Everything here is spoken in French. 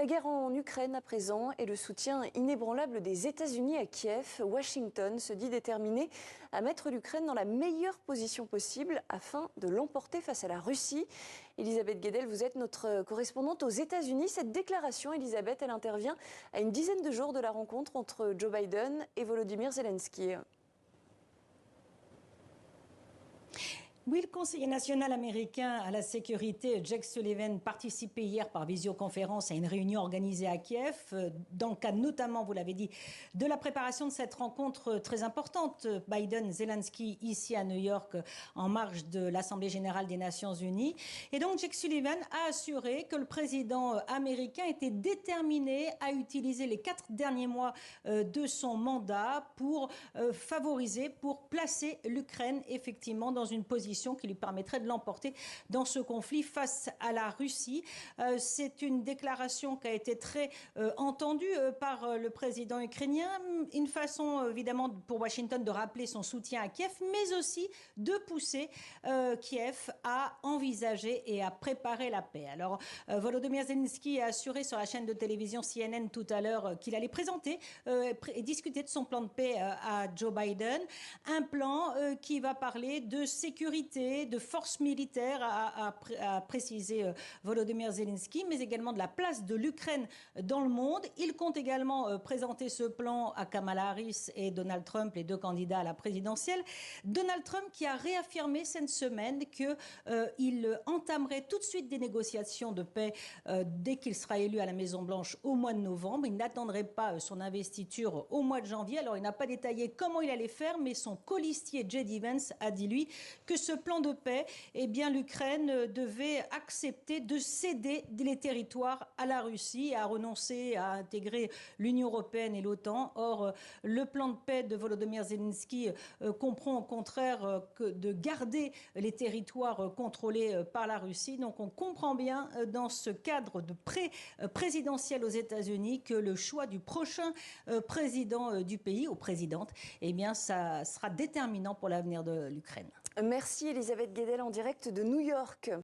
guerre en Ukraine à présent et le soutien inébranlable des États-Unis à Kiev, Washington se dit déterminé à mettre l'Ukraine dans la meilleure position possible afin de l'emporter face à la Russie. Elisabeth Guedel, vous êtes notre correspondante aux États-Unis. Cette déclaration, Elisabeth, elle intervient à une dizaine de jours de la rencontre entre Joe Biden et Volodymyr Zelensky. Oui, le conseiller national américain à la sécurité, Jake Sullivan, participait hier par visioconférence à une réunion organisée à Kiev, dans le cadre notamment, vous l'avez dit, de la préparation de cette rencontre très importante, Biden-Zelensky, ici à New York, en marge de l'Assemblée générale des Nations unies. Et donc, Jake Sullivan a assuré que le président américain était déterminé à utiliser les 4 derniers mois de son mandat pour favoriser, pour placer l'Ukraine effectivement dans une position qui lui permettrait de l'emporter dans ce conflit face à la Russie. C'est une déclaration qui a été très entendue par le président ukrainien. Une façon évidemment pour Washington de rappeler son soutien à Kiev, mais aussi de pousser Kiev à envisager et à préparer la paix. Alors Volodymyr Zelensky a assuré sur la chaîne de télévision CNN tout à l'heure qu'il allait présenter et discuter de son plan de paix à Joe Biden. Un plan qui va parler de sécurité, de force militaire, a précisé Volodymyr Zelensky, mais également de la place de l'Ukraine dans le monde. Il compte également présenter ce plan à Kamala Harris et Donald Trump, les deux candidats à la présidentielle. Donald Trump qui a réaffirmé cette semaine qu'il entamerait tout de suite des négociations de paix dès qu'il sera élu à la Maison-Blanche au mois de novembre. Il n'attendrait pas son investiture au mois de janvier. Alors il n'a pas détaillé comment il allait faire, mais son colistier J.D. Vance a dit, lui, que ce plan de paix, eh bien, l'Ukraine devait accepter de céder les territoires à la Russie et à renoncer à intégrer l'Union européenne et l'OTAN. Or, le plan de paix de Volodymyr Zelensky comprend au contraire que de garder les territoires contrôlés par la Russie. Donc on comprend bien dans ce cadre de présidentiel aux États-Unis que le choix du prochain président du pays ou présidente, eh bien, ça sera déterminant pour l'avenir de l'Ukraine. Merci Elisabeth Guedel en direct de New York.